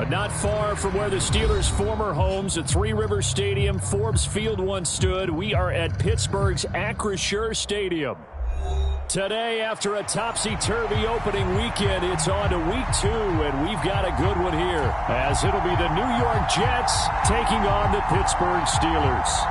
Not far from where the Steelers' former homes at Three Rivers Stadium, Forbes Field once stood, we are at Pittsburgh's Acrisure Stadium. Today, after a topsy-turvy opening weekend, it's on to week 2, and we've got a good one here, as it'll be the New York Jets taking on the Pittsburgh Steelers.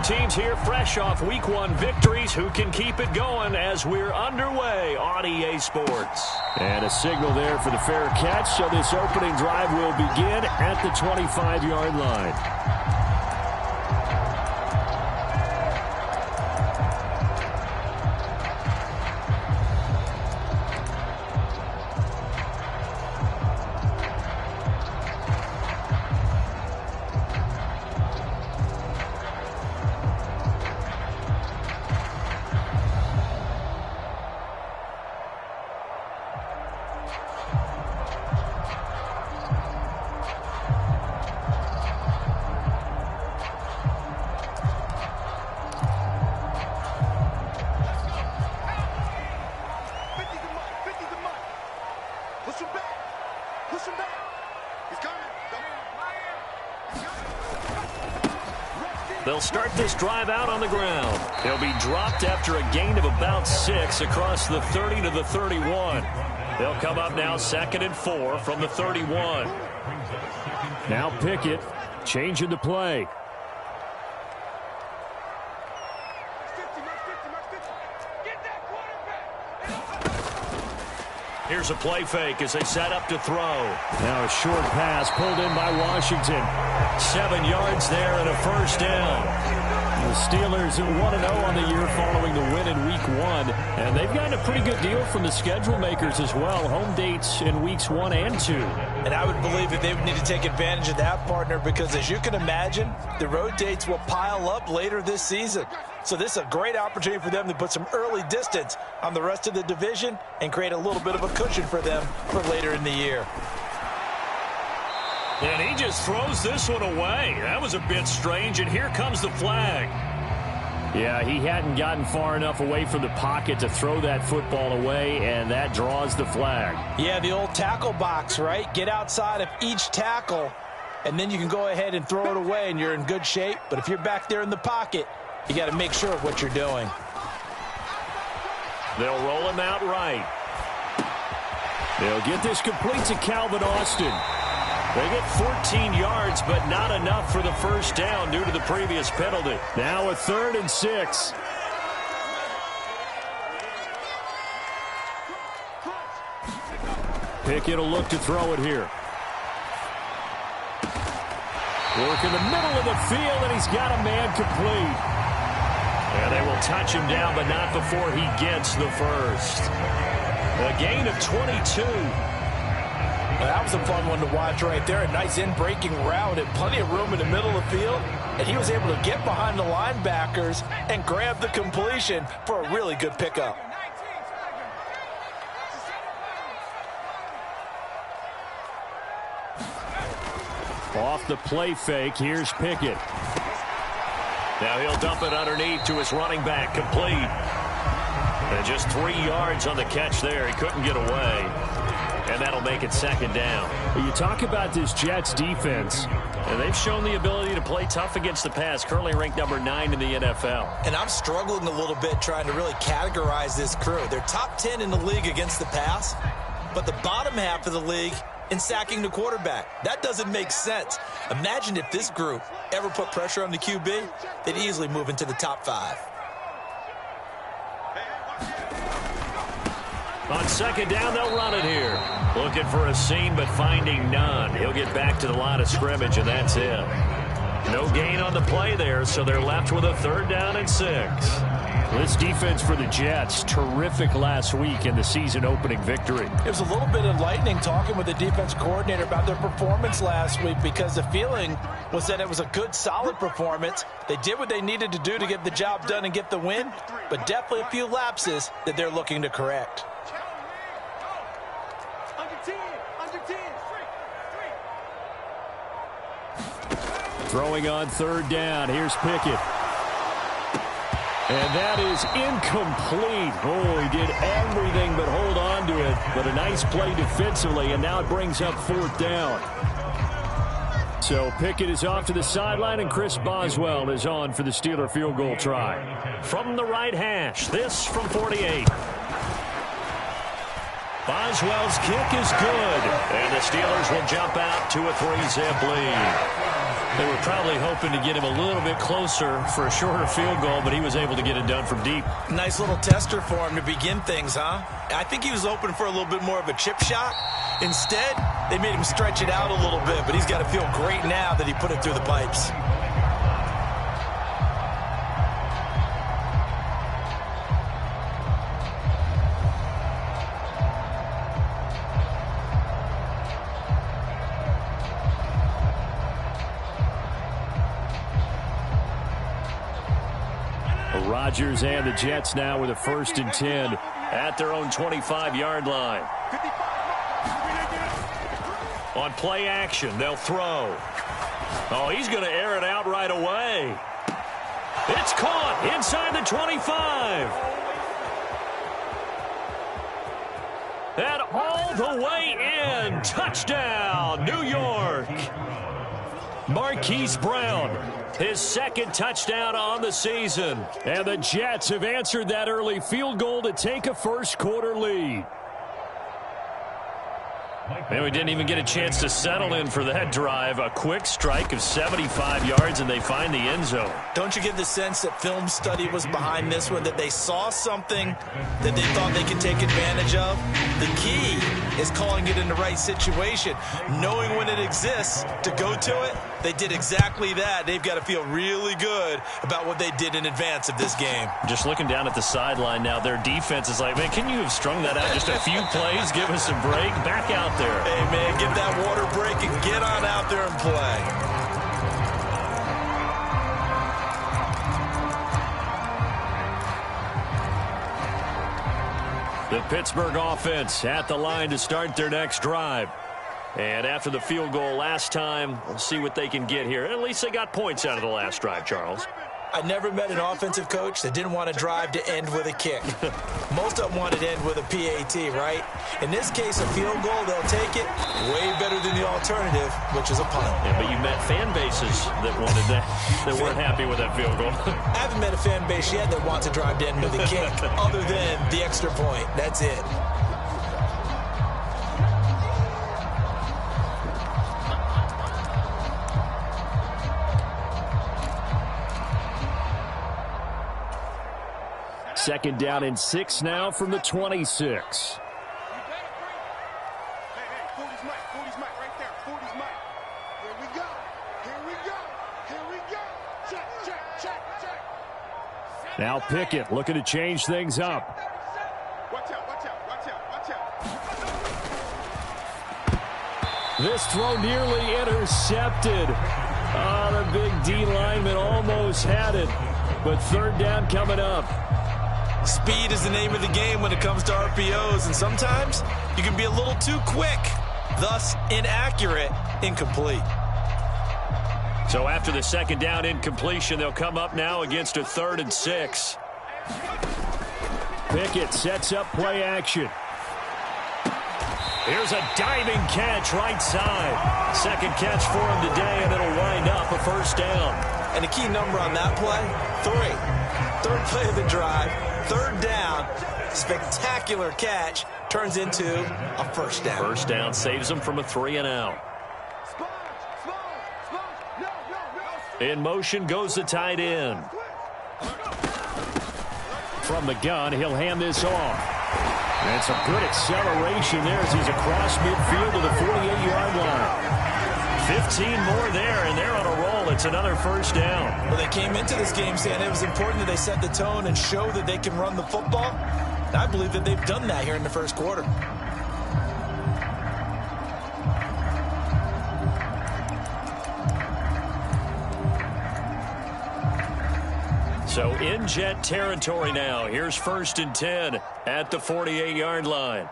Teams here fresh off Week 1 victories. Who can keep it going as we're underway on EA Sports? And a signal there for the fair catch, so this opening drive will begin at the 25-yard line. They'll start this drive out on the ground. He'll be dropped after a gain of about 6 across the 30 to the 31. They'll come up now 2nd and 4 from the 31. Now Pickett changing the play. Here's a play fake as they set up to throw. Now a short pass pulled in by Washington. 7 yards there and a first down. The Steelers 1-0 on the year following the win in Week 1. And they've gotten a pretty good deal from the schedule makers as well. Home dates in Weeks 1 and 2. And I would believe that they would need to take advantage of that, partner, because as you can imagine, the road dates will pile up later this season. So this is a great opportunity for them to put some early distance on the rest of the division and create a little bit of a cushion for them for later in the year. And he just throws this one away. That was a bit strange, and here comes the flag. Yeah, he hadn't gotten far enough away from the pocket to throw that football away, and that draws the flag. Yeah, the old tackle box, right? Get outside of each tackle, and then you can go ahead and throw it away, and you're in good shape. But if you're back there in the pocket, you got to make sure of what you're doing. They'll roll him out right. They'll get this complete to Calvin Austin. They get 14 yards, but not enough for the first down due to the previous penalty. Now a 3rd and 6. Pickett will look to throw it here. Work in the middle of the field, and he's got a man complete. And they will touch him down, but not before he gets the first. A gain of 22. Well, that was a fun one to watch right there. A nice in-breaking route and plenty of room in the middle of the field. And he was able to get behind the linebackers and grab the completion for a really good pickup. Off the play fake, here's Pickett. Now he'll dump it underneath to his running back, complete. And just 3 yards on the catch there. He couldn't get away. And that'll make it 2nd down. You talk about this Jets defense, and they've shown the ability to play tough against the pass, currently ranked number 9 in the NFL. And I'm struggling a little bit trying to really categorize this crew. They're top 10 in the league against the pass, but the bottom half of the league in sacking the quarterback. That doesn't make sense. Imagine if this group ever put pressure on the QB, they'd easily move into the top 5. On 2nd down, they'll run it here. Looking for a seam, but finding none. He'll get back to the line of scrimmage, and that's it. No gain on the play there, so they're left with a 3rd down and 6. This defense for the Jets, terrific last week in the season opening victory. It was a little bit enlightening talking with the defense coordinator about their performance last week, because the feeling was that it was a good, solid performance. They did what they needed to do to get the job done and get the win, but definitely a few lapses that they're looking to correct. Throwing on third down. Here's Pickett. And that is incomplete. Oh, he did everything but hold on to it. But a nice play defensively, and now it brings up fourth down. So Pickett is off to the sideline, and Chris Boswell is on for the Steeler field goal try. From the right hash, this from 48. Boswell's kick is good. And the Steelers will jump out to a 3-zip lead. They were probably hoping to get him a little bit closer for a shorter field goal, but he was able to get it done from deep. Nice little tester for him to begin things, huh? I think he was open for a little bit more of a chip shot. Instead, they made him stretch it out a little bit, but he's got to feel great now that he put it through the pipes. Rodgers and the Jets now with a 1st and 10 at their own 25-yard line. On play action, they'll throw. Oh, he's going to air it out right away. It's caught inside the 25. And all the way in. Touchdown, New York. Marquise Brown, his 2nd touchdown on the season. And the Jets have answered that early field goal to take a first-quarter lead. And we didn't even get a chance to settle in for that drive. A quick strike of 75 yards, and they find the end zone. Don't you get the sense that film study was behind this one, that they saw something that they thought they could take advantage of? The key is calling it in the right situation, knowing when it exists to go to it. They did exactly that. They've got to feel really good about what they did in advance of this game. Just looking down at the sideline now, their defense is like, man, can you have strung that out just a few plays? Give us a break. Back out there. Hey, man, get that water break and get on out there and play. The Pittsburgh offense at the line to start their next drive. And after the field goal last time, we'll see what they can get here. At least they got points out of the last drive, Charles. I never met an offensive coach that didn't want to drive to end with a kick. Most of them wanted to end with a PAT, right? In this case, a field goal, they'll take it way better than the alternative, which is a punt. Yeah, but you met fan bases that wanted that, that weren't happy with that field goal. I haven't met a fan base yet that wants to drive to end with a kick, other than the extra point. That's it. Second down and 6 now from the 26. Now Pickett looking to change things up. Watch out. This throw nearly intercepted. Oh, the big D lineman almost had it. But third down coming up. Speed is the name of the game when it comes to RPOs, and sometimes you can be a little too quick, thus inaccurate, incomplete. So after the second down incompletion, they'll come up now against a 3rd and 6. Pickett sets up play action. Here's a diving catch right side. Second catch for him today, and it'll wind up a first down. And the key number on that play, 3. Third play of the drive, third down, spectacular catch, turns into a first down. First down saves them from a 3 and out. In motion goes the tight end. From the gun, he'll hand this off. And some good acceleration there as he's across midfield to the 48-yard line. 15 more there, and they're on a roll. It's another first down. Well, they came into this game saying it was important that they set the tone and show that they can run the football. And I believe that they've done that here in the first quarter. So in Jet territory now. Here's 1st and 10 at the 48-yard line.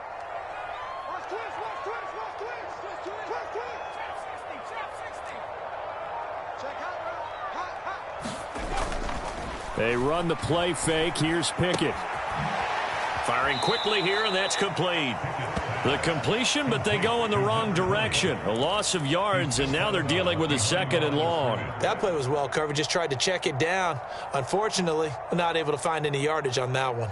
They run the play fake. Here's Pickett. Firing quickly here, and that's complete. The completion, but they go in the wrong direction. A loss of yards, and now they're dealing with a 2nd and long. That play was well covered. Just tried to check it down. Unfortunately, not able to find any yardage on that one.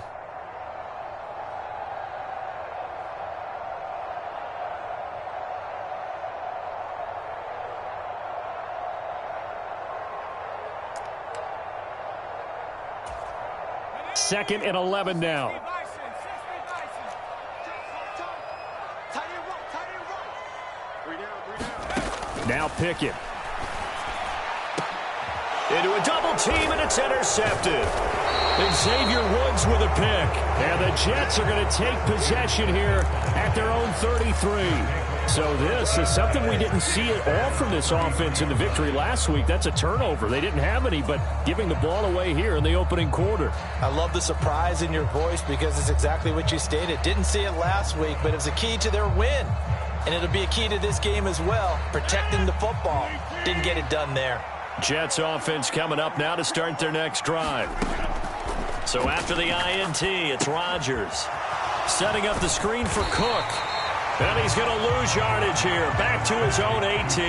Second and 11 now. Now Pickett. Into a double team, and it's intercepted. And Xavier Woods with a pick. And the Jets are going to take possession here at their own 33. So this is something we didn't see at all from this offense in the victory last week. That's a turnover. They didn't have any, but giving the ball away here in the opening quarter. I love the surprise in your voice because it's exactly what you stated. Didn't see it last week, but it was a key to their win. And it'll be a key to this game as well, protecting the football. Didn't get it done there. Jets offense coming up now to start their next drive. So after the INT, it's Rodgers. Setting up the screen for Cook. And he's going to lose yardage here. Back to his own 18.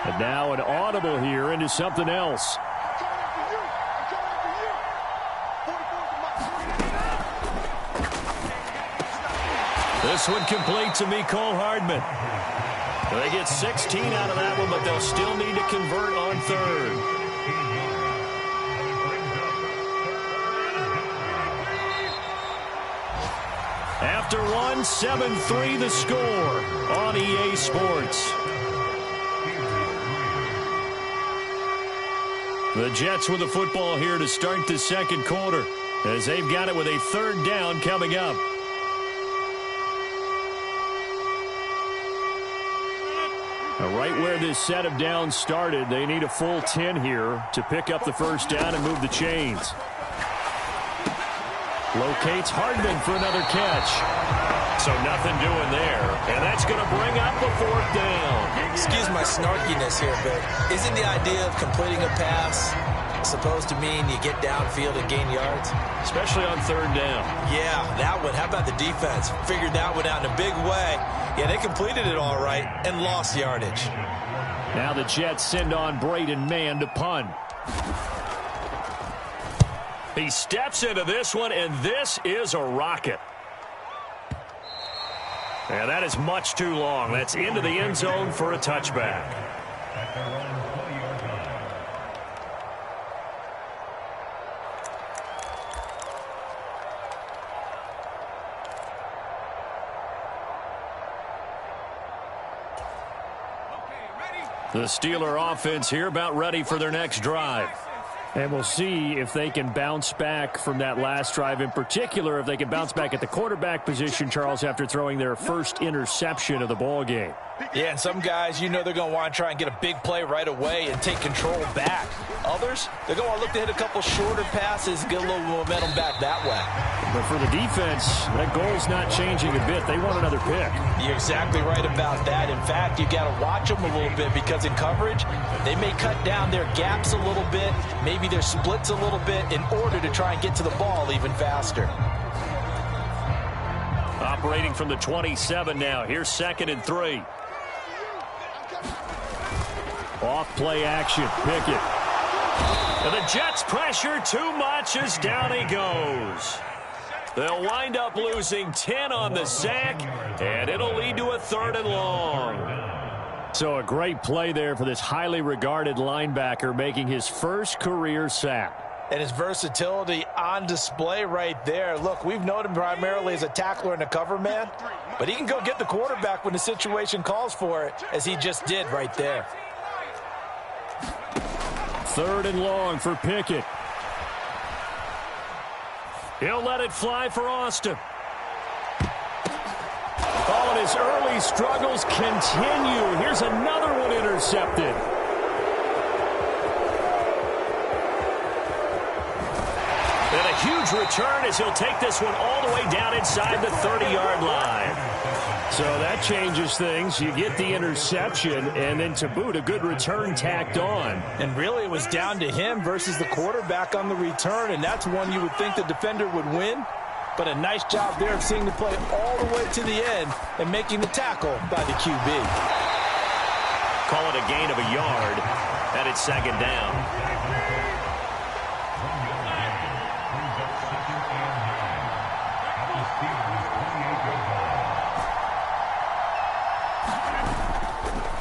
And now an audible here into something else. This one complete to Mecole Hardman. They get 16 out of that one, but they'll still need to convert on 3rd. After one, 7-3 the score on EA Sports. The Jets with the football here to start the second quarter as they've got it with a 3rd down coming up. Right where this set of downs started, they need a full 10 here to pick up the 1st down and move the chains. Locates Hardman for another catch. So nothing doing there. And that's going to bring up the 4th down. Excuse my snarkiness here, but isn't the idea of completing a pass supposed to mean you get downfield and gain yards? Especially on 3rd down. Yeah, that one. How about the defense? Figured that one out in a big way. Yeah, they completed it all right and lost yardage. Now the Jets send on Braden Mann to punt. He steps into this one, and this is a rocket. And that is much too long. That's into the end zone for a touchback. The Steeler offense here about ready for their next drive. And we'll see if they can bounce back from that last drive. In particular, if they can bounce back at the quarterback position, Charles, after throwing their first interception of the ball game. Yeah, and some guys, you know they're going to want to try and get a big play right away and take control back. Others, they're going to want to look to hit a couple shorter passes, get a little momentum back that way. But for the defense, that goal's not changing a bit. They want another pick. You're exactly right about that. In fact, you got to watch them a little bit because in coverage, they may cut down their gaps a little bit, maybe their splits a little bit in order to try and get to the ball even faster. Operating from the 27 now. Here's 2nd and 3. Off play action. Pickett. And the Jets pressure too much as down he goes. They'll wind up losing 10 on the sack, and it'll lead to a 3rd and long. So a great play there for this highly regarded linebacker making his first career sack. And his versatility on display right there. Look, we've known him primarily as a tackler and a cover man, but he can go get the quarterback when the situation calls for it, as he just did right there. 3rd and long for Pickett. He'll let it fly for Austin. Oh, and his early struggles continue. Here's another one intercepted. And a huge return as he'll take this one all the way down inside the 30-yard line. So that changes things. You get the interception, and then to boot, a good return tacked on. And really, it was down to him versus the quarterback on the return, and that's one you would think the defender would win. But a nice job there of seeing the play all the way to the end and making the tackle by the QB. Call it a gain of a yard, and it's second down.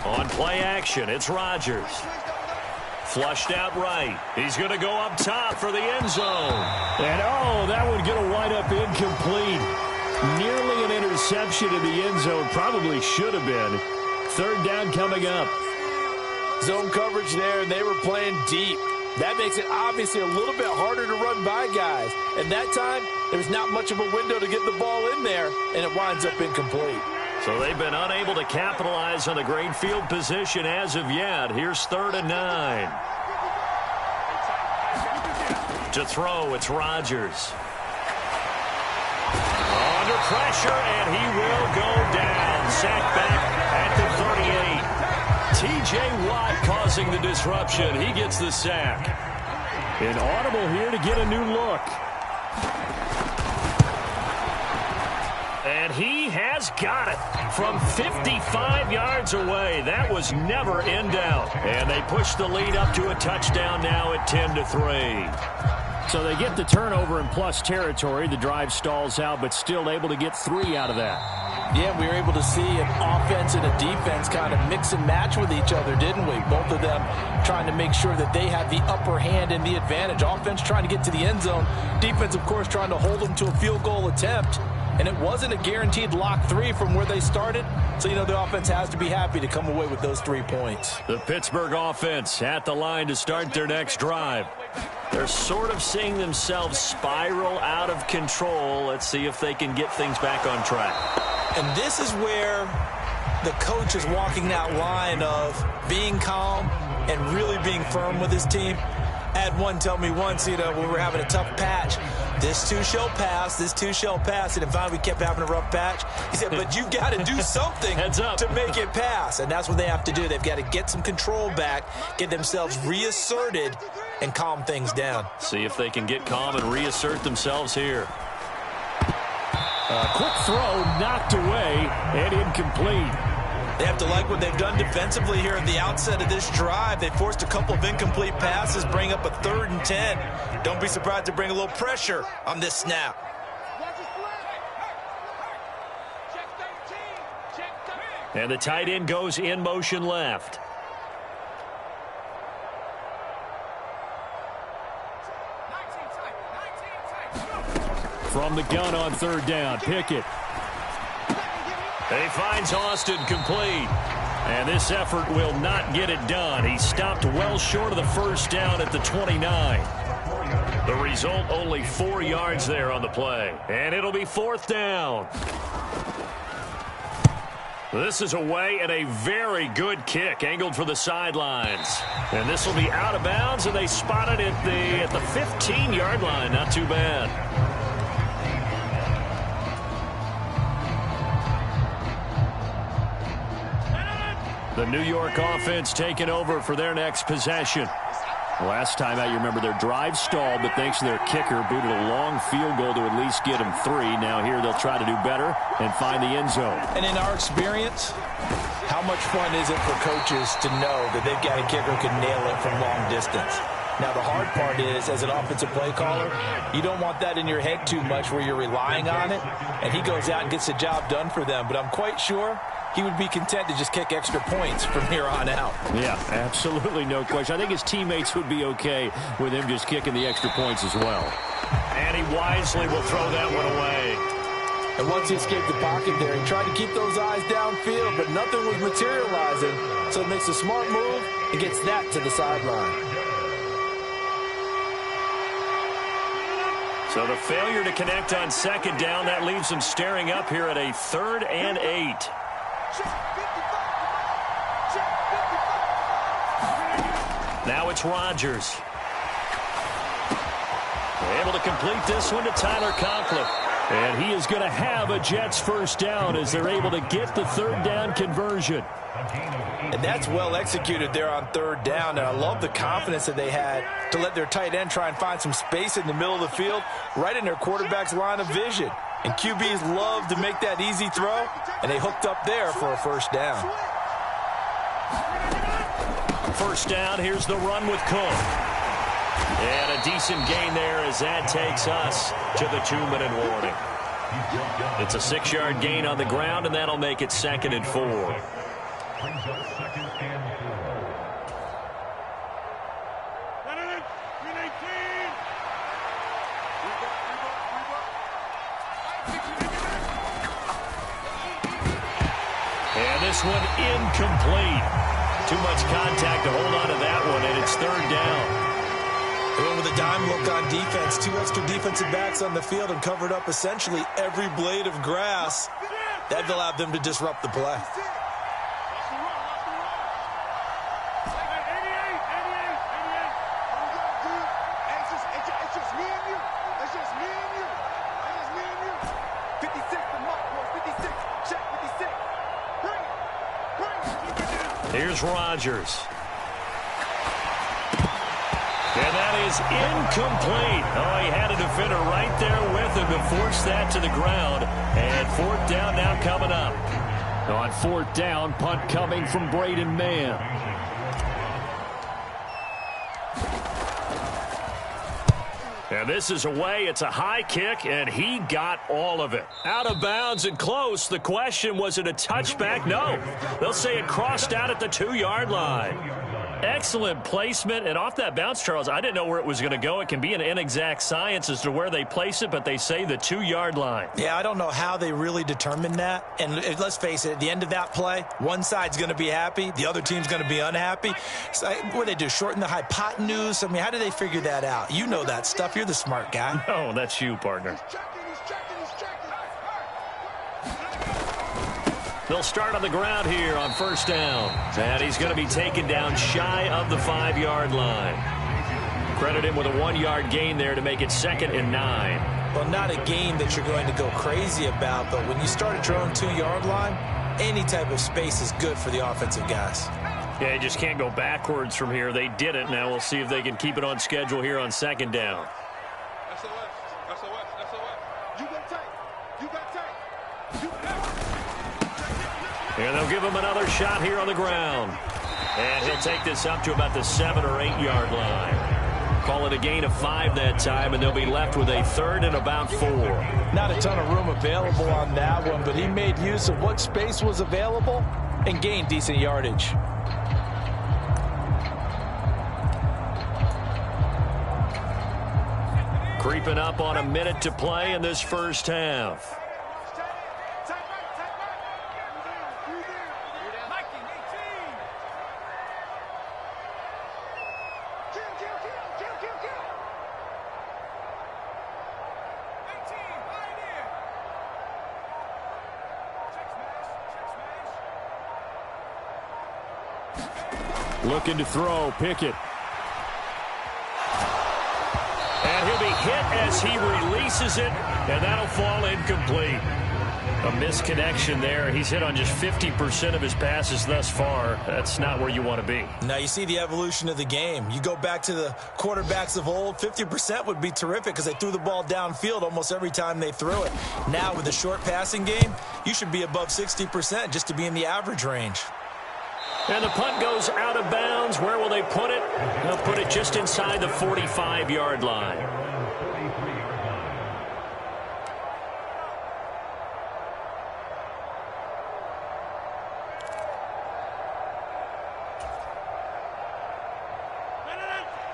On play action, it's Rodgers. Flushed out right. He's going to go up top for the end zone. And, oh, that would get a wind up incomplete. Nearly an interception in the end zone. Probably should have been. Third down coming up. Zone coverage there, and they were playing deep. That makes it obviously a little bit harder to run by guys. And that time, there's not much of a window to get the ball in there, and it winds up incomplete. So they've been unable to capitalize on the great field position as of yet. Here's 3rd and 9. To throw, it's Rodgers. Under pressure, and he will go down. Sacked back at the 38. T.J. Watt causing the disruption. He gets the sack. An audible here to get a new look. And he has got it from 55 yards away. That was never in doubt. And they push the lead up to a touchdown now at 10-3. So they get the turnover in plus territory. The drive stalls out, but still able to get 3 out of that. Yeah, we were able to see an offense and a defense kind of mix and match with each other, didn't we? Both of them trying to make sure that they have the upper hand and the advantage. Offense trying to get to the end zone. Defense, of course, trying to hold them to a field goal attempt. And it wasn't a guaranteed lock 3 from where they started. So, you know, the offense has to be happy to come away with those 3 points. The Pittsburgh offense at the line to start their next drive. They're sort of seeing themselves spiral out of control. Let's see if they can get things back on track. And this is where the coach is walking that line of being calm and really being firm with his team. I had one tell me once, you know, when we were having a tough patch, this too shall pass, this too shall pass. And finally we kept having a rough patch. He said, but you've got to do something to make it pass. And that's what they have to do. They've got to get some control back, get themselves reasserted, and calm things down. See if they can get calm and reassert themselves here. Quick throw knocked away and incomplete. They have to like what they've done defensively here at the outset of this drive. They forced a couple of incomplete passes, bring up a 3rd and 10. Don't be surprised to bring a little pressure on this snap. And the tight end goes in motion left. From the gun on 3rd down, Pickett. He finds Austin complete. And this effort will not get it done. He stopped well short of the first down at the 29. The result, only 4 yards there on the play. And it'll be 4th down. This is away and a very good kick, angled for the sidelines. And this will be out of bounds, and they spot it at the 15-yard line. Not too bad. The New York offense taking over for their next possession. Last time out, you remember their drive stalled, but thanks to their kicker, booted a long field goal to at least get them 3. Now here they'll try to do better and find the end zone. And in our experience, how much fun is it for coaches to know that they've got a kicker who can nail it from long distance? Now, the hard part is, as an offensive play caller, you don't want that in your head too much where you're relying on it, and he goes out and gets the job done for them. But I'm quite sure he would be content to just kick extra points from here on out. Yeah, absolutely no question. I think his teammates would be okay with him just kicking the extra points as well. And he wisely will throw that one away. And once he escaped the pocket there, he tried to keep those eyes downfield, but nothing was materializing. So he makes a smart move and gets that to the sideline. So the failure to connect on 2nd down, that leaves them staring up here at a 3rd and 8. Now it's Rodgers. Able to complete this one to Tyler Conklin. And he is going to have a Jets first down as they're able to get the third down conversion. And that's well executed there on third down. And I love the confidence that they had to let their tight end try and find some space in the middle of the field, right in their quarterback's line of vision. And QBs love to make that easy throw, and they hooked up there for a first down. First down, here's the run with Cook. And a decent gain there as that takes us to the 2-minute warning. It's a 6-yard gain on the ground, and that'll make it 2nd and 4. And this one incomplete. Too much contact to hold on to that one, and it's 3rd down. They went with a dime look on defense. 2 extra defensive backs on the field and covered up essentially every blade of grass. That allowed them to disrupt the play. Here's Rodgers. And that is incomplete. Oh, he had a defender right there with him to force that to the ground. And 4th down now coming up. On 4th down, punt coming from Braden Mann. And this is away. It's a high kick, and he got all of it. Out of bounds and close. The question, was it a touchback? No. They'll say it crossed out at the 2-yard line. Excellent placement, and off that bounce, Charles, I didn't know where it was going to go. It can be an inexact science as to where they place it, but they say the 2-yard line. Yeah, I don't know how they really determined that. And let's face it, at the end of that play, one side's going to be happy, the other team's going to be unhappy. So, what do they do, shorten the hypotenuse? I mean, how do they figure that out? You know that stuff. You're the smart guy. No, that's you, partner. They'll start on the ground here on 1st down. And he's going to be taken down shy of the 5-yard line. Credit him with a 1-yard gain there to make it 2nd and 9. Well, not a gain that you're going to go crazy about, but when you start at your own 2-yard line, any type of space is good for the offensive guys. Yeah, you just can't go backwards from here. They did it. Now we'll see if they can keep it on schedule here on 2nd down. And they'll give him another shot here on the ground. And he'll take this up to about the 7 or 8 yard line. Call it a gain of 5 that time, and they'll be left with a 3rd and about 4. Not a ton of room available on that one, but he made use of what space was available and gained decent yardage. Creeping up on a minute to play in this first half. Looking to throw, Pickett. And he'll be hit as he releases it, and that'll fall incomplete. A misconnection there. He's hit on just 50% of his passes thus far. That's not where you want to be. Now you see the evolution of the game. You go back to the quarterbacks of old, 50% would be terrific because they threw the ball downfield almost every time they threw it. Now with the short passing game, you should be above 60% just to be in the average range. And the punt goes out of bounds. Where will they put it? They'll put it just inside the 45-yard line.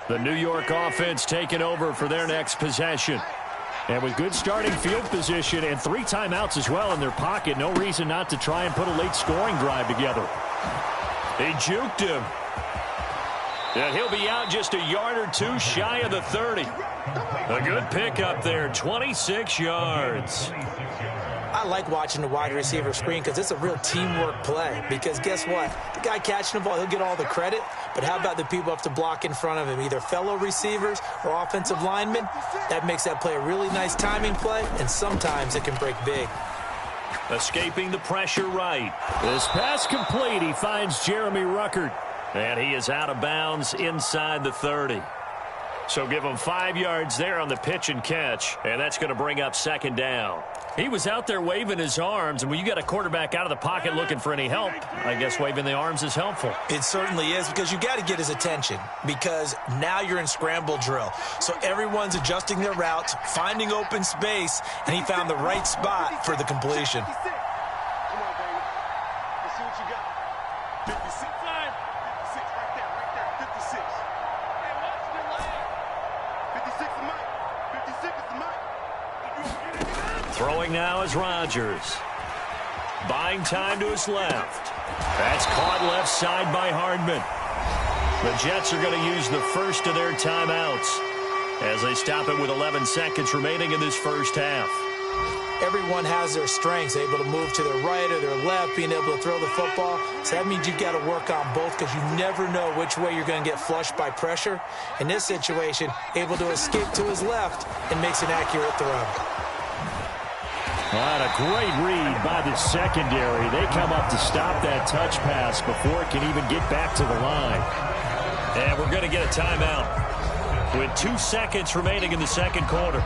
The New York offense taking over for their next possession. And with good starting field position and 3 timeouts as well in their pocket, no reason not to try and put a late scoring drive together. He juked him. And he'll be out just a yard or two shy of the 30. A good pickup there, 26 yards. I like watching the wide receiver screen because it's a real teamwork play. Because guess what? The guy catching the ball, he'll get all the credit. But how about the people up to block in front of him, either fellow receivers or offensive linemen? That makes that play a really nice timing play, and sometimes it can break big. Escaping the pressure right. This pass complete. He finds Jeremy Ruckert. And he is out of bounds inside the 30. So give him 5 yards there on the pitch and catch. And that's going to bring up second down. He was out there waving his arms. And when you got a quarterback out of the pocket looking for any help, I guess waving the arms is helpful. It certainly is, because you got to get his attention. Because now you're in scramble drill. So everyone's adjusting their routes, finding open space. And he found the right spot for the completion. Throwing now is Rodgers. Buying time to his left. That's caught left side by Hardman. The Jets are going to use the first of their timeouts as they stop it with 11 seconds remaining in this first half. Everyone has their strengths, able to move to their right or their left, being able to throw the football. So that means you've got to work on both, because you never know which way you're going to get flushed by pressure. In this situation, able to escape to his left and makes an accurate throw. What a great read by the secondary. They come up to stop that touch pass before it can even get back to the line. And we're going to get a timeout with 2 seconds remaining in the second quarter.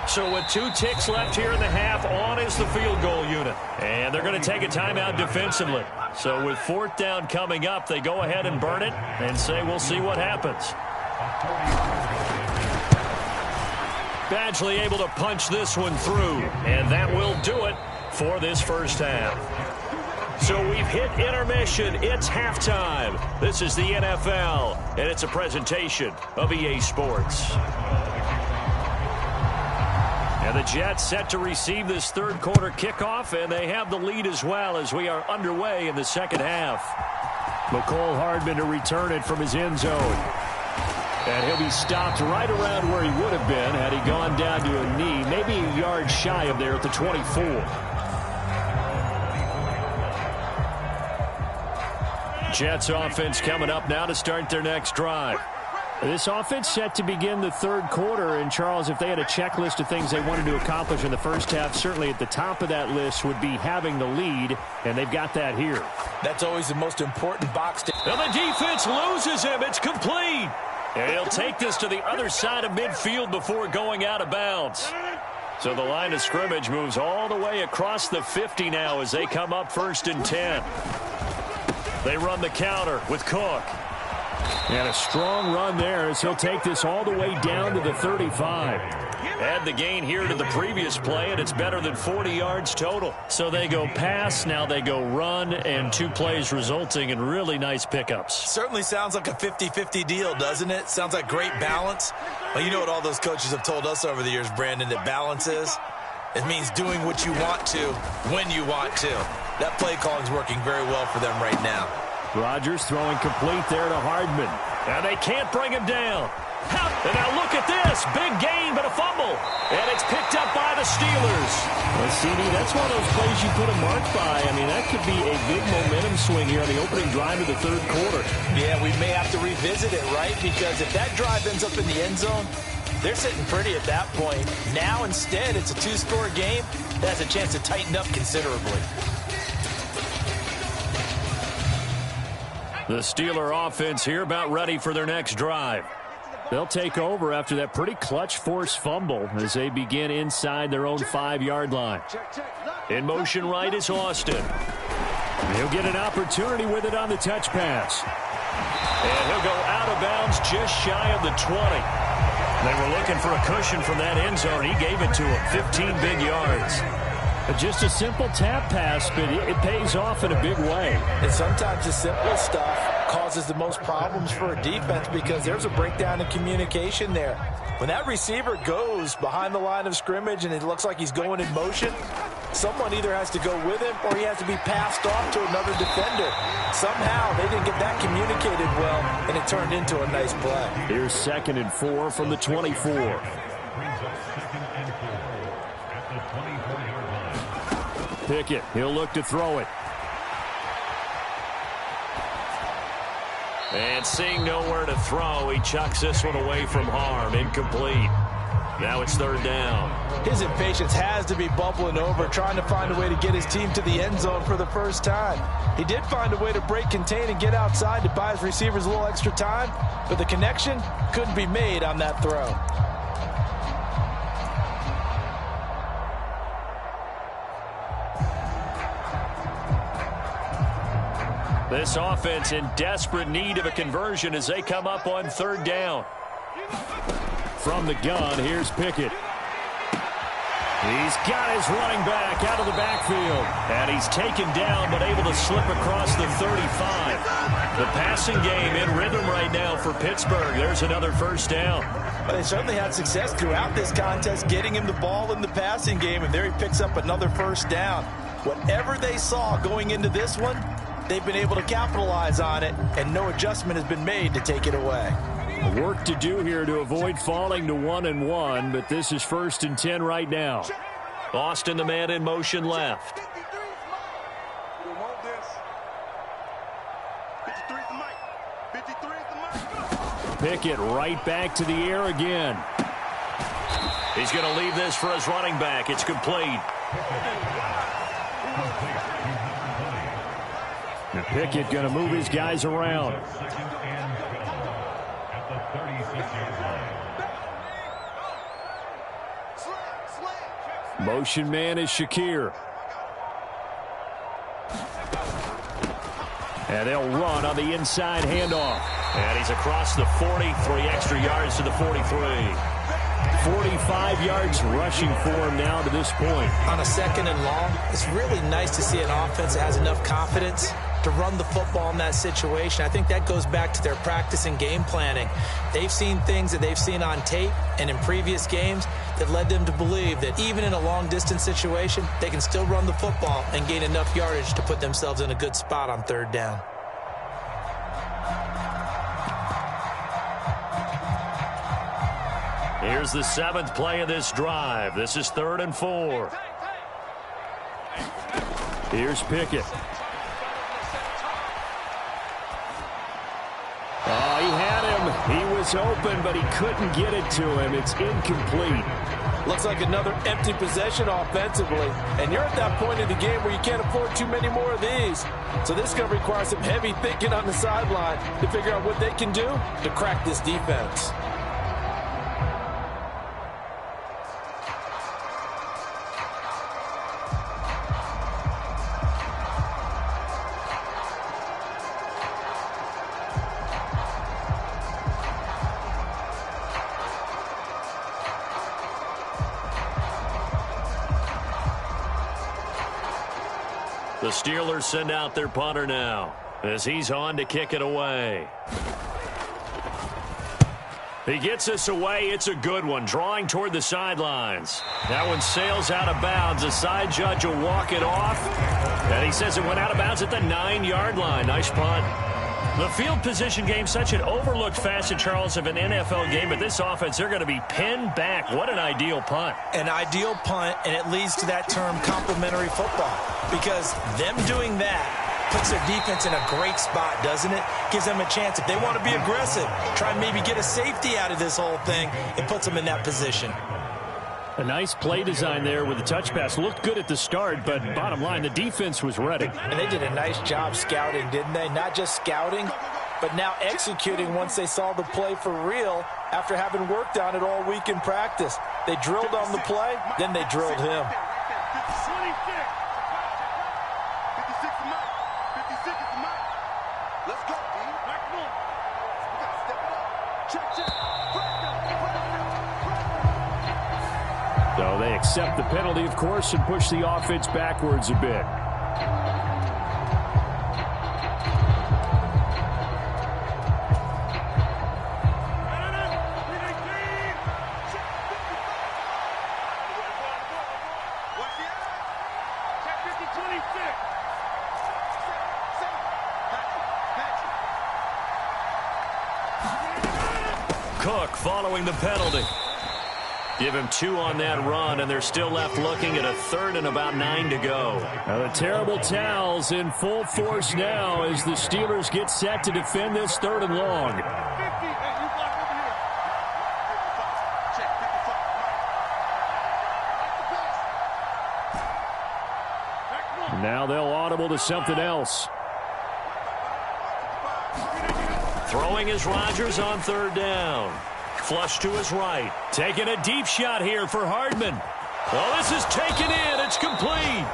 So with 2 ticks left here in the half, on is the field goal unit. And they're going to take a timeout defensively. So with 4th down coming up, they go ahead and burn it and say we'll see what happens. Badgley able to punch this one through, and that will do it for this first half. So we've hit intermission. It's halftime. This is the NFL, and it's a presentation of EA Sports. And the Jets set to receive this third quarter kickoff, and they have the lead as well as we are underway in the second half. McCole Hardman to return it from his end zone. And he'll be stopped right around where he would have been had he gone down to a knee, maybe a yard shy of there at the 24. Jets offense coming up now to start their next drive. This offense set to begin the third quarter. And, Charles, if they had a checklist of things they wanted to accomplish in the first half, certainly at the top of that list would be having the lead, and they've got that here. That's always the most important box. And the defense loses him. It's complete. And he'll take this to the other side of midfield before going out of bounds. So the line of scrimmage moves all the way across the 50 now as they come up 1st and 10. They run the counter with Cook. And a strong run there as he'll take this all the way down to the 35. Add the gain here to the previous play, and it's better than 40 yards total. So they go pass, now they go run, and 2 plays resulting in really nice pickups. Certainly sounds like a 50-50 deal, doesn't it? Sounds like great balance. Well, you know what all those coaches have told us over the years, Brandon, that balance is? It means doing what you want to when you want to. That play calling is working very well for them right now. Rodgers throwing complete there to Hardman. And they can't bring him down. And now look at this. Big gain, but a fumble. And it's picked up by the Steelers. Well, CD, that's one of those plays you put a mark by. I mean, that could be a big momentum swing here on the opening drive of the third quarter. Yeah, we may have to revisit it, right? Because if that drive ends up in the end zone, they're sitting pretty at that point. Now, instead, it's a 2-score game that has a chance to tighten up considerably. The Steeler offense here about ready for their next drive. They'll take over after that pretty clutch forced fumble as they begin inside their own 5-yard line. In motion right is Austin. He'll get an opportunity with it on the touch pass. And he'll go out of bounds just shy of the 20. They were looking for a cushion from that end zone. He gave it to him, 15 big yards. Just a simple tap pass, but it pays off in a big way. And sometimes the simple stuff causes the most problems for a defense because there's a breakdown in communication there. When that receiver goes behind the line of scrimmage and it looks like he's going in motion, someone either has to go with him or he has to be passed off to another defender. Somehow they didn't get that communicated well, and it turned into a nice play. Here's 2nd and 4 from the 24. Pickett, he'll look to throw it. And seeing nowhere to throw, he chucks this one away from harm. Incomplete. Now it's 3rd down. His impatience has to be bubbling over, trying to find a way to get his team to the end zone for the first time. He did find a way to break contain and get outside to buy his receivers a little extra time, but the connection couldn't be made on that throw. This offense in desperate need of a conversion as they come up on 3rd down. From the gun, here's Pickett. He's got his running back out of the backfield. And he's taken down but able to slip across the 35. The passing game in rhythm right now for Pittsburgh. There's another 1st down. But they certainly had success throughout this contest getting him the ball in the passing game. And there he picks up another 1st down. Whatever they saw going into this one, they've been able to capitalize on it, and no adjustment has been made to take it away. Work to do here to avoid falling to 1-1, but this is 1st and 10 right now. Austin, the man in motion left. Pickett right back to the air again. He's going to leave this for his running back. It's complete. And Pickett going to move his guys around. Motion man is Shakir. And they'll run on the inside handoff. And he's across the 40, 3 extra yards to the 43. 45 yards rushing for him now to this point. On a 2nd and long, it's really nice to see an offense that has enough confidence to run the football in that situation. I think that goes back to their practice and game planning. They've seen things that they've seen on tape and in previous games that led them to believe that even in a long-distance situation, they can still run the football and gain enough yardage to put themselves in a good spot on 3rd down. Here's the 7th play of this drive. This is 3rd and 4. Here's Pickett. Oh, he had him. He was open, but he couldn't get it to him. It's incomplete. Looks like another empty possession offensively. And you're at that point in the game where you can't afford too many more of these. So this is going to require some heavy thinking on the sideline to figure out what they can do to crack this defense. The Steelers send out their punter now as he's on to kick it away. He gets this away. It's a good one. Drawing toward the sidelines. That one sails out of bounds. The side judge will walk it off. And he says it went out of bounds at the 9-yard line. Nice punt. The field position game, such an overlooked facet, Charles, of an NFL game. But this offense, they're going to be pinned back. What an ideal punt. An ideal punt, and it leads to that term complementary football. Because them doing that puts their defense in a great spot, doesn't it? Gives them a chance. If they want to be aggressive, try and maybe get a safety out of this whole thing, it puts them in that position. A nice play design there with the touch pass. Looked good at the start, but bottom line, the defense was ready. And they did a nice job scouting, didn't they? Not just scouting, but now executing once they saw the play for real after having worked on it all week in practice. They drilled on the play, then they drilled him. So they accept the penalty, of course, and push the offense backwards a bit. Cook following the penalty. Give him 2 on that run, and they're still left looking at a 3rd and about 9 to go. Now the terrible towels in full force now as the Steelers get set to defend this 3rd and long. Now they'll audible to something else. Throwing is Rodgers on 3rd down. Flush to his right. Taking a deep shot here for Hardman. Well, this is taken in. It's complete.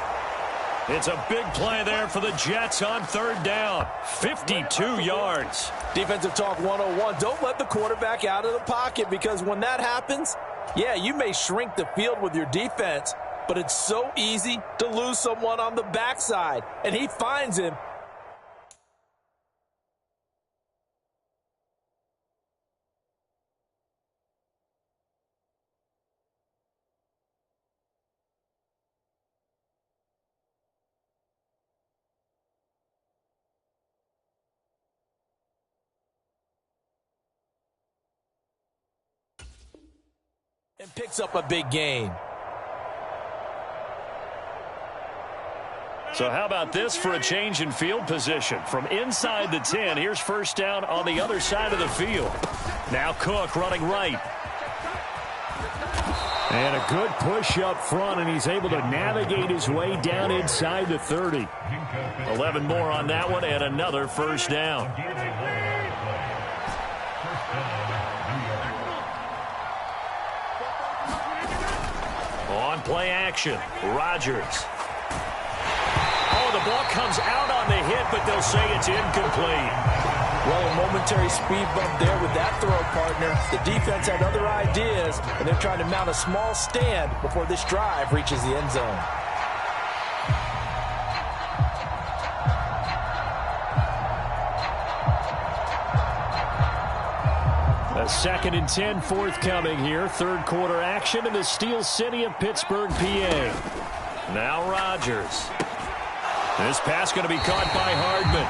It's a big play there for the Jets on 3rd down. 52 yards. Defensive talk 101. Don't let the quarterback out of the pocket, because when that happens, yeah, you may shrink the field with your defense, but it's so easy to lose someone on the backside, and he finds him. And picks up a big gain. So how about this for a change in field position? From inside the 10, here's 1st down on the other side of the field. Now Cook running right. And a good push up front, and he's able to navigate his way down inside the 30. 11 more on that one, and another 1st down. On play action, Rodgers. Oh, the ball comes out on the hit, but they'll say it's incomplete. Well, a momentary speed bump there with that throw, partner. The defense had other ideas, and they're trying to mount a small stand before this drive reaches the end zone. A 2nd and 10 forthcoming here. 3rd quarter action in the Steel City of Pittsburgh, PA. Now Rodgers. This pass going to be caught by Hardman.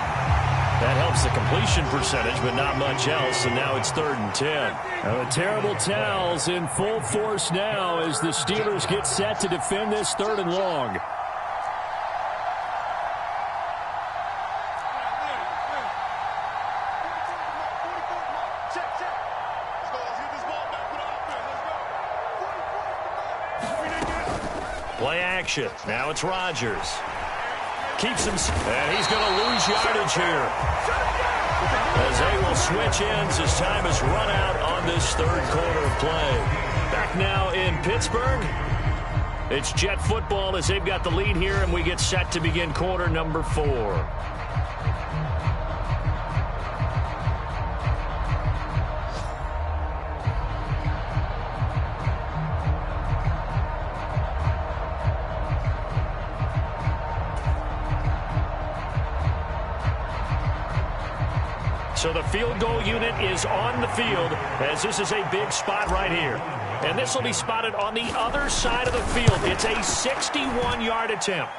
That helps the completion percentage, but not much else, and now it's 3rd and 10. Now the terrible towels in full force now as the Steelers get set to defend this 3rd and long. Play action. Now it's Rodgers. Keeps him, and he's going to lose yardage here. As they will switch ends as time has run out on this 3rd quarter of play. Back now in Pittsburgh. It's Jet football as they've got the lead here, and we get set to begin quarter number 4. So the field goal unit is on the field as this is a big spot right here. And this will be spotted on the other side of the field. It's a 61-yard attempt.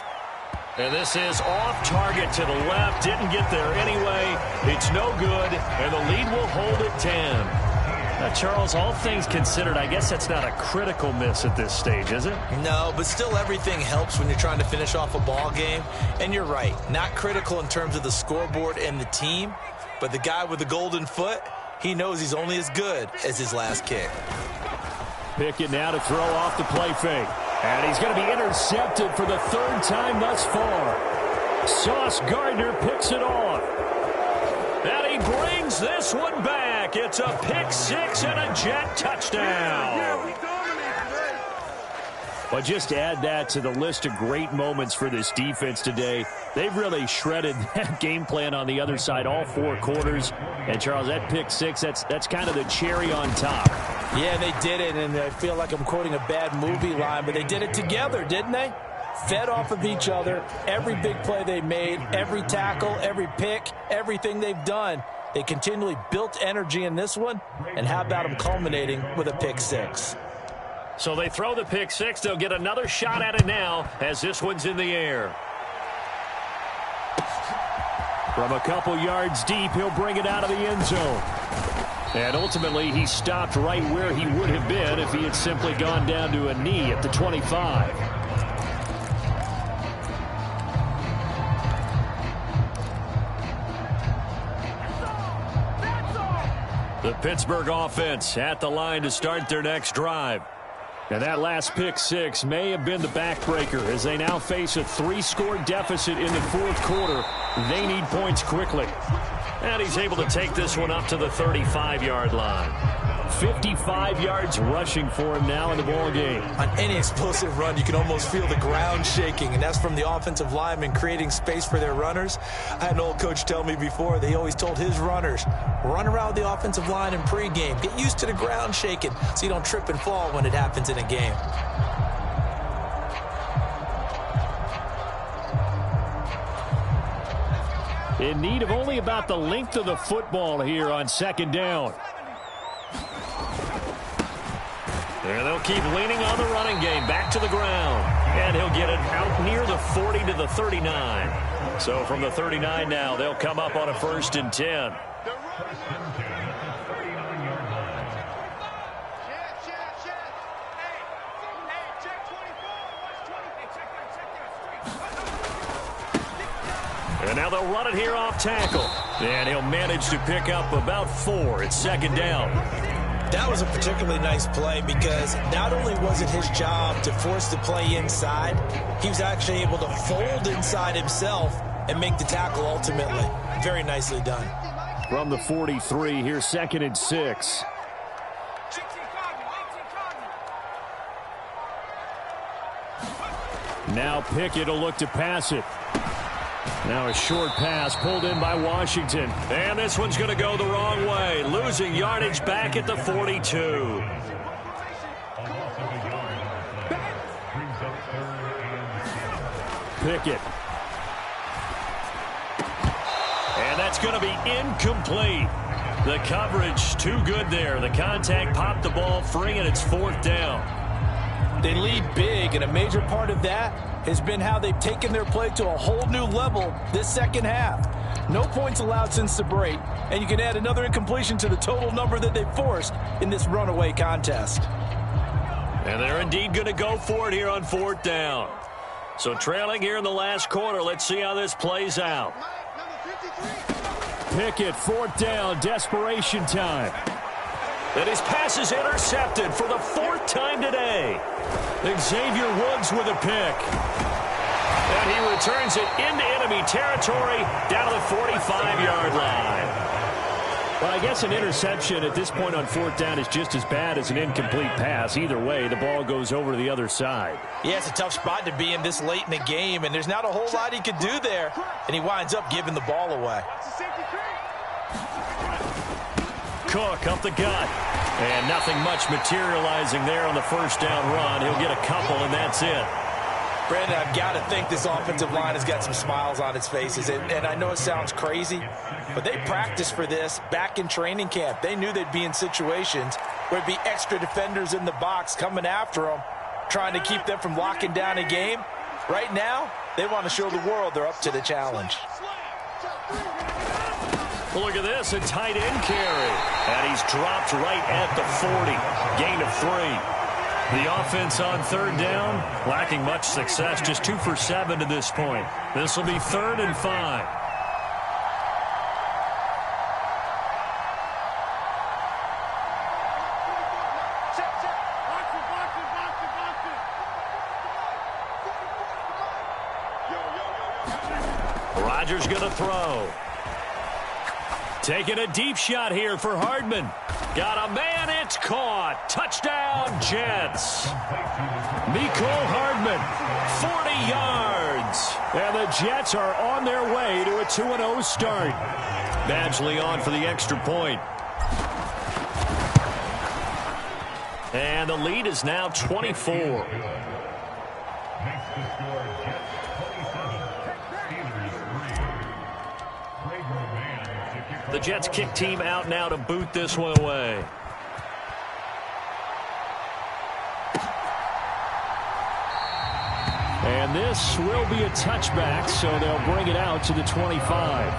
And this is off target to the left. Didn't get there anyway. It's no good, and the lead will hold at 10. Now, Charles, all things considered, I guess that's not a critical miss at this stage, is it? No, but still everything helps when you're trying to finish off a ball game. And you're right, not critical in terms of the scoreboard and the team. But the guy with the golden foot, he knows he's only as good as his last kick. Pickett now to throw off the play fake. And he's going to be intercepted for the 3rd time thus far. Sauce Gardner picks it off. And he brings this one back. It's a pick 6 and a Jet touchdown. But just to add that to the list of great moments for this defense today, they've really shredded that game plan on the other side all 4 quarters. And, Charles, that pick 6, that's kind of the cherry on top. Yeah, they did it, and I feel like I'm quoting a bad movie line, but they did it together, didn't they? Fed off of each other, every big play they made, every tackle, every pick, everything they've done. They continually built energy in this one, and how about them culminating with a pick 6? So they throw the pick 6. They'll get another shot at it now as this one's in the air. From a couple yards deep, he'll bring it out of the end zone. And ultimately, he stopped right where he would have been if he had simply gone down to a knee at the 25. The Pittsburgh offense at the line to start their next drive. And that last pick six may have been the backbreaker as they now face a 3-score deficit in the fourth quarter. They need points quickly. And he's able to take this one up to the 35-yard line. 55 yards rushing for him now in the ball game. On any explosive run, you can almost feel the ground shaking, and that's from the offensive linemen creating space for their runners. I had an old coach tell me before, they always told his runners, run around the offensive line in pregame. Get used to the ground shaking so you don't trip and fall when it happens in a game. In need of only about the length of the football here on second down. And they'll keep leaning on the running game back to the ground. And he'll get it out near the 40 to the 39. So from the 39 now, they'll come up on a 1st and 10. And now they'll run it here off tackle. And he'll manage to pick up about 4. It's second down. That was a particularly nice play because not only was it his job to force the play inside, he was actually able to fold inside himself and make the tackle ultimately. Very nicely done. From the 43, here's 2nd and 6. Now Pickett will look to pass it. Now a short pass pulled in by Washington. And this one's going to go the wrong way. Losing yardage back at the 42. Pickett. And that's going to be incomplete. The coverage too good there. The contact popped the ball free, and it's 4th down. They lead big, and a major part of that has been how they've taken their play to a whole new level this second half. No points allowed since the break, and you can add another incompletion to the total number that they forced in this runaway contest. And they're indeed going to go for it here on 4th down. So trailing here in the last quarter, let's see how this plays out. Pickett, 4th down, desperation time. And his pass is intercepted for the 4th time today. Xavier Woods with a pick. And he returns it into enemy territory down to the 45-yard line. Well, I guess an interception at this point on 4th down is just as bad as an incomplete pass. Either way, the ball goes over to the other side. Yeah, it's a tough spot to be in this late in the game, and there's not a whole lot he could do there, and he winds up giving the ball away. Cook up the gut. And nothing much materializing there on the 1st down run. He'll get a couple, and that's it. Brandon, I've got to think this offensive line has got some smiles on its faces. And I know it sounds crazy, but they practiced for this back in training camp. They knew they'd be in situations where it'd be extra defenders in the box coming after them, trying to keep them from locking down a game. Right now, they want to show the world they're up to the challenge. Well, look at this, a tight end carry. And he's dropped right at the 40. Gain of 3. The offense on 3rd down, lacking much success, just 2 for 7 to this point. This will be 3rd and 5. Rodgers going to throw. Taking a deep shot here for Hardman. Got a man, it's caught. Touchdown, Jets. Mecole Hardman, 40 yards. And the Jets are on their way to a 2-0 start. Badgley on for the extra point. And the lead is now 24. The Jets kick team out now to boot this one away. And this will be a touchback, so they'll bring it out to the 25.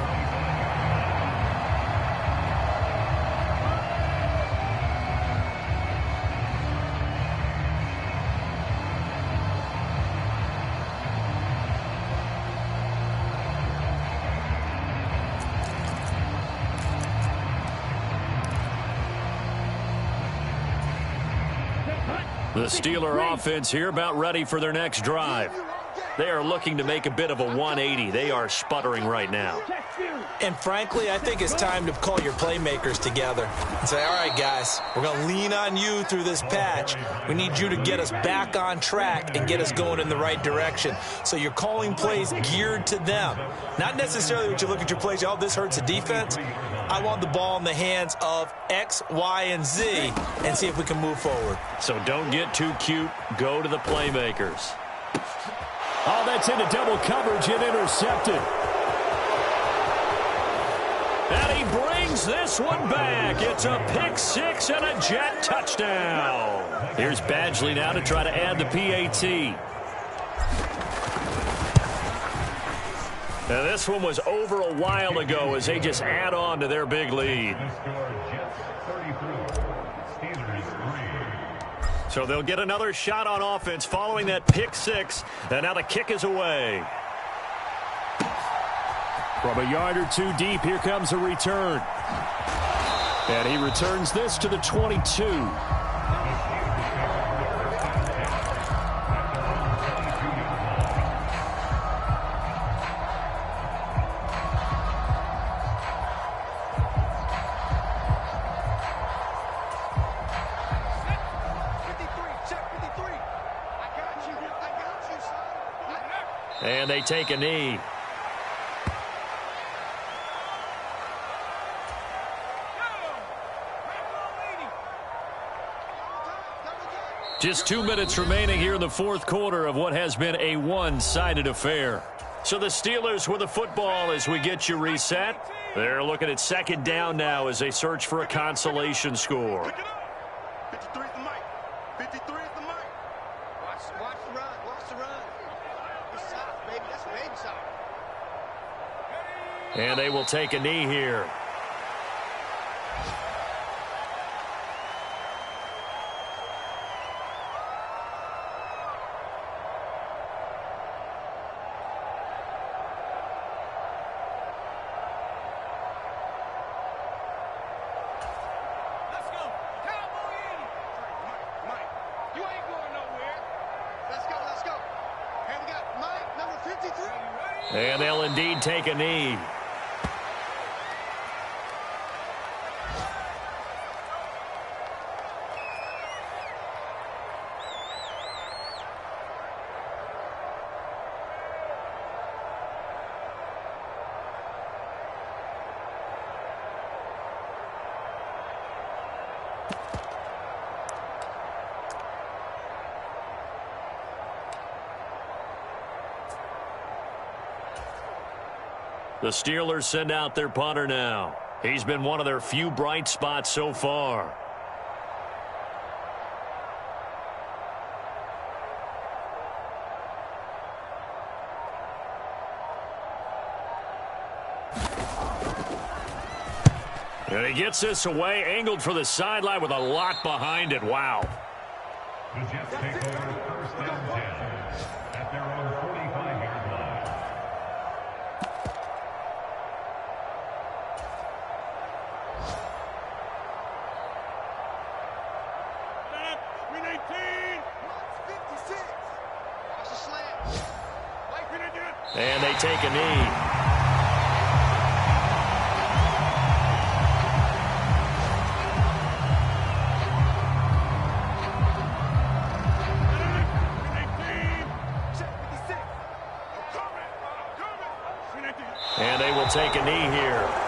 The Steeler offense here about ready for their next drive. They are looking to make a bit of a 180. They are sputtering right now. And frankly, I think it's time to call your playmakers together and say, all right, guys, we're going to lean on you through this patch. We need you to get us back on track and get us going in the right direction. So you're calling plays geared to them. Not necessarily what you look at your plays, oh, this hurts the defense. I want the ball in the hands of X, Y, and Z and see if we can move forward. So don't get too cute. Go to the playmakers. Oh, that's into double coverage and intercepted. And he brings this one back. It's a pick six and a Jet touchdown. Here's Badgley now to try to add the PAT. Now this one was over a while ago as they just add on to their big lead. So they'll get another shot on offense following that pick six. And now the kick is away. From a yard or two deep, here comes a return. And he returns this to the 22. And they take a knee. Just 2 minutes remaining here in the fourth quarter of what has been a one-sided affair. So the Steelers with the football as we get you reset. They're looking at second down now as they search for a consolation score. 53 at the mic. 53 at the mic. Watch the run. Watch the run. Good side, baby. That's baby side. And they will take a knee here. And they'll indeed take a knee. The Steelers send out their punter now. He's been one of their few bright spots so far. And he gets this away, angled for the sideline with a lot behind it. Wow. The Jets take over first and 10 at their own 45-yard line. And they take a knee. And they will take a knee here.